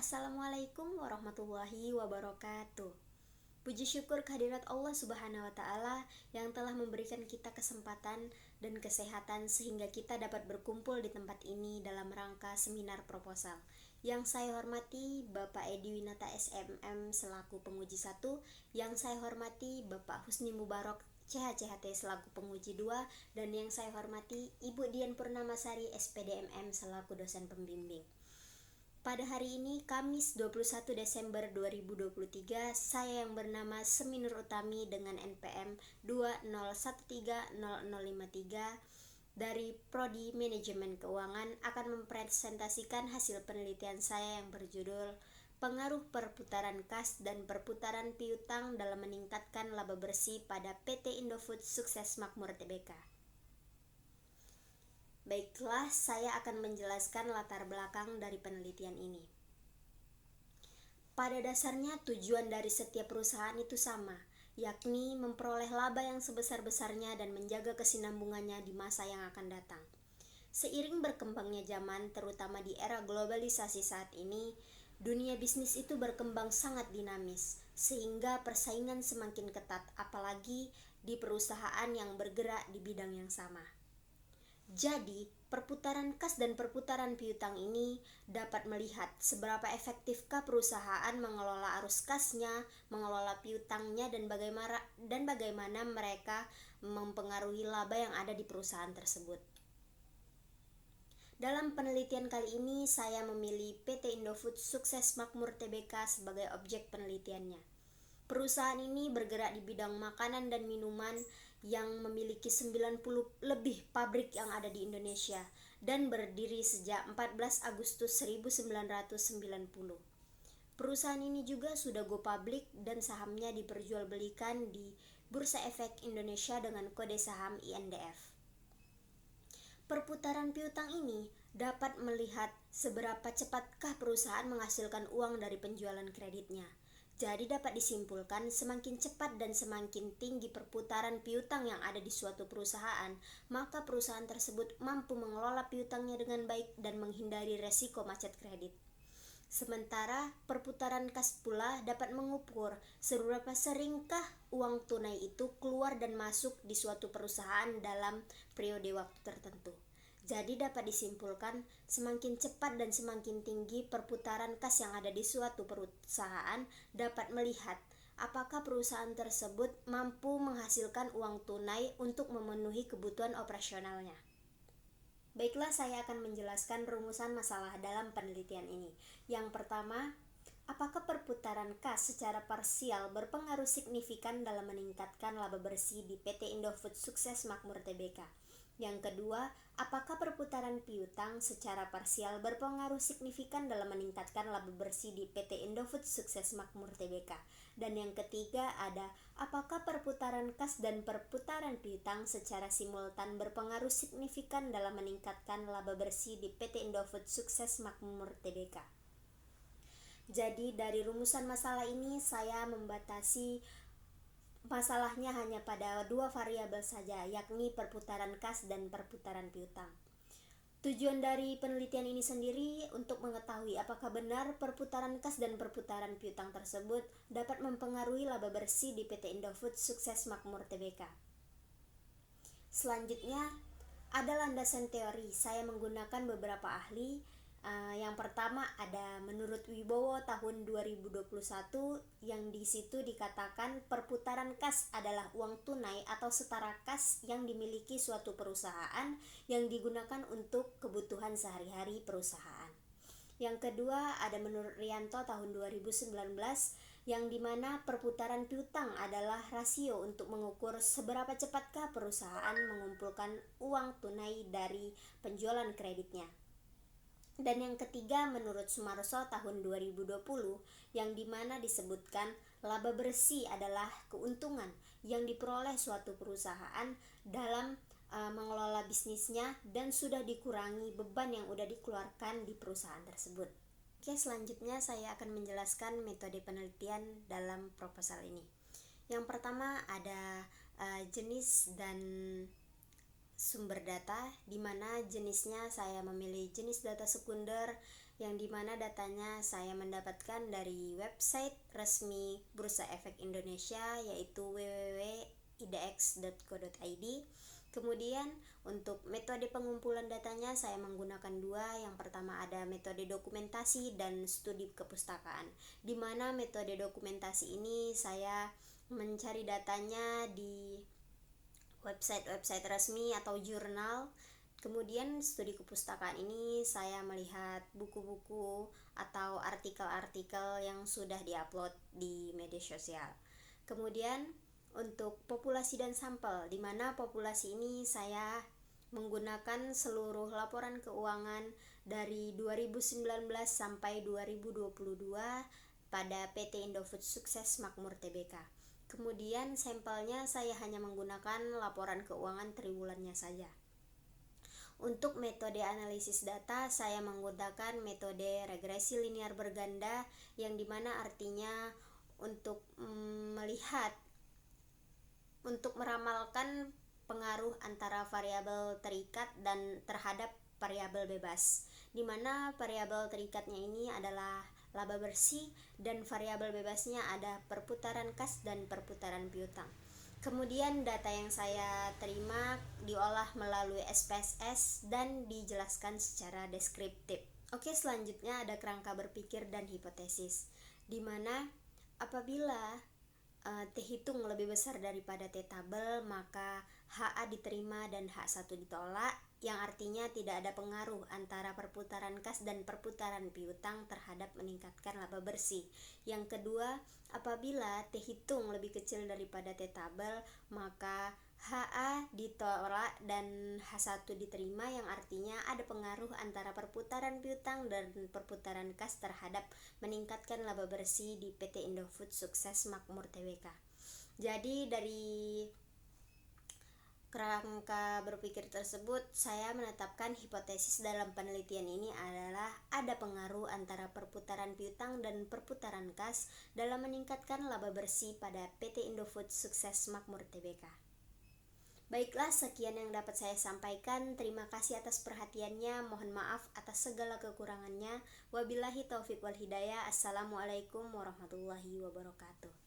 Assalamualaikum warahmatullahi wabarakatuh. Puji syukur kehadirat Allah Subhanahu wa Ta'ala yang telah memberikan kita kesempatan dan kesehatan sehingga kita dapat berkumpul di tempat ini dalam rangka seminar proposal. Yang saya hormati Bapak Edi Winata SMM selaku penguji 1, yang saya hormati Bapak Husni Mubarok CHCHT selaku penguji 2, dan yang saya hormati Ibu Dian Purnamasari SPDMM selaku dosen pembimbing. Pada hari ini, Kamis 21 Desember 2023, saya yang bernama Seminur Utami dengan NPM 20130053 dari Prodi Manajemen Keuangan akan mempresentasikan hasil penelitian saya yang berjudul Pengaruh Perputaran Kas dan Perputaran Piutang dalam Meningkatkan Laba Bersih pada PT Indofood Sukses Makmur Tbk. Baiklah, saya akan menjelaskan latar belakang dari penelitian ini. Pada dasarnya tujuan dari setiap perusahaan itu sama, yakni memperoleh laba yang sebesar-besarnya dan menjaga kesinambungannya di masa yang akan datang. Seiring berkembangnya zaman, terutama di era globalisasi saat ini, dunia bisnis itu berkembang sangat dinamis, sehingga persaingan semakin ketat, apalagi di perusahaan yang bergerak di bidang yang sama. Jadi, perputaran kas dan perputaran piutang ini dapat melihat seberapa efektifkah perusahaan mengelola arus kasnya, mengelola piutangnya, dan bagaimana mereka mempengaruhi laba yang ada di perusahaan tersebut. Dalam penelitian kali ini, saya memilih PT Indofood Sukses Makmur Tbk sebagai objek penelitiannya. Perusahaan ini bergerak di bidang makanan dan minuman yang memiliki 90 lebih pabrik yang ada di Indonesia dan berdiri sejak 14 Agustus 1990. Perusahaan ini juga sudah go public dan sahamnya diperjualbelikan di Bursa Efek Indonesia dengan kode saham INDF. Perputaran piutang ini dapat melihat seberapa cepatkah perusahaan menghasilkan uang dari penjualan kreditnya. Jadi dapat disimpulkan semakin cepat dan semakin tinggi perputaran piutang yang ada di suatu perusahaan, maka perusahaan tersebut mampu mengelola piutangnya dengan baik dan menghindari resiko macet kredit. Sementara perputaran kas pula dapat mengukur seberapa seringkah uang tunai itu keluar dan masuk di suatu perusahaan dalam periode waktu tertentu. Jadi dapat disimpulkan semakin cepat dan semakin tinggi perputaran kas yang ada di suatu perusahaan dapat melihat apakah perusahaan tersebut mampu menghasilkan uang tunai untuk memenuhi kebutuhan operasionalnya. Baiklah, saya akan menjelaskan rumusan masalah dalam penelitian ini. Yang pertama, apakah perputaran kas secara parsial berpengaruh signifikan dalam meningkatkan laba bersih di PT Indofood Sukses Makmur Tbk? Yang kedua, apakah perputaran piutang secara parsial berpengaruh signifikan dalam meningkatkan laba bersih di PT Indofood Sukses Makmur Tbk? Dan yang ketiga ada, apakah perputaran kas dan perputaran piutang secara simultan berpengaruh signifikan dalam meningkatkan laba bersih di PT Indofood Sukses Makmur Tbk? Jadi dari rumusan masalah ini saya membatasi masalahnya hanya pada dua variabel saja, yakni perputaran kas dan perputaran piutang. Tujuan dari penelitian ini sendiri untuk mengetahui apakah benar perputaran kas dan perputaran piutang tersebut dapat mempengaruhi laba bersih di PT Indofood Sukses Makmur Tbk. Selanjutnya, ada landasan teori. Saya menggunakan beberapa ahli. Yang pertama ada menurut Wibowo tahun 2021 yang di situ dikatakan perputaran kas adalah uang tunai atau setara kas yang dimiliki suatu perusahaan yang digunakan untuk kebutuhan sehari-hari perusahaan. Yang kedua ada menurut Rianto tahun 2019 yang dimana perputaran piutang adalah rasio untuk mengukur seberapa cepatkah perusahaan mengumpulkan uang tunai dari penjualan kreditnya. Dan yang ketiga menurut Sumarso tahun 2020 yang dimana disebutkan laba bersih adalah keuntungan yang diperoleh suatu perusahaan dalam mengelola bisnisnya dan sudah dikurangi beban yang sudah dikeluarkan di perusahaan tersebut. Oke, selanjutnya saya akan menjelaskan metode penelitian dalam proposal ini. Yang pertama ada jenis dan sumber data, di mana jenisnya saya memilih jenis data sekunder yang dimana datanya saya mendapatkan dari website resmi Bursa Efek Indonesia, yaitu www.idx.co.id. Kemudian untuk metode pengumpulan datanya saya menggunakan dua. Yang pertama ada metode dokumentasi dan studi kepustakaan, di mana metode dokumentasi ini saya mencari datanya di website-website resmi atau jurnal. Kemudian studi kepustakaan ini saya melihat buku-buku atau artikel-artikel yang sudah diupload di media sosial. Kemudian untuk populasi dan sampel, di mana populasi ini saya menggunakan seluruh laporan keuangan dari 2019 sampai 2022 pada PT Indofood Sukses Makmur Tbk. Kemudian sampelnya saya hanya menggunakan laporan keuangan triwulannya saja. Untuk metode analisis data saya menggunakan metode regresi linear berganda, yang dimana artinya untuk meramalkan pengaruh antara variabel terikat dan terhadap variabel bebas, di mana variabel terikatnya ini adalah laba bersih dan variabel bebasnya ada perputaran kas dan perputaran piutang. Kemudian data yang saya terima diolah melalui SPSS dan dijelaskan secara deskriptif. Oke, selanjutnya ada kerangka berpikir dan hipotesis, di mana apabila T hitung lebih besar daripada T tabel, maka HA diterima dan H1 ditolak, yang artinya tidak ada pengaruh antara perputaran kas dan perputaran piutang terhadap meningkatkan laba bersih. Yang kedua, apabila T hitung lebih kecil daripada T tabel, maka HA ditolak dan H1 diterima, yang artinya ada pengaruh antara perputaran piutang dan perputaran kas terhadap meningkatkan laba bersih di PT Indofood Sukses Makmur Tbk. Jadi dari kerangka berpikir tersebut saya menetapkan hipotesis dalam penelitian ini adalah ada pengaruh antara perputaran piutang dan perputaran kas dalam meningkatkan laba bersih pada PT Indofood Sukses Makmur Tbk. Baiklah, sekian yang dapat saya sampaikan. Terima kasih atas perhatiannya. Mohon maaf atas segala kekurangannya. Wabillahi taufiq wal hidayah. Assalamualaikum warahmatullahi wabarakatuh.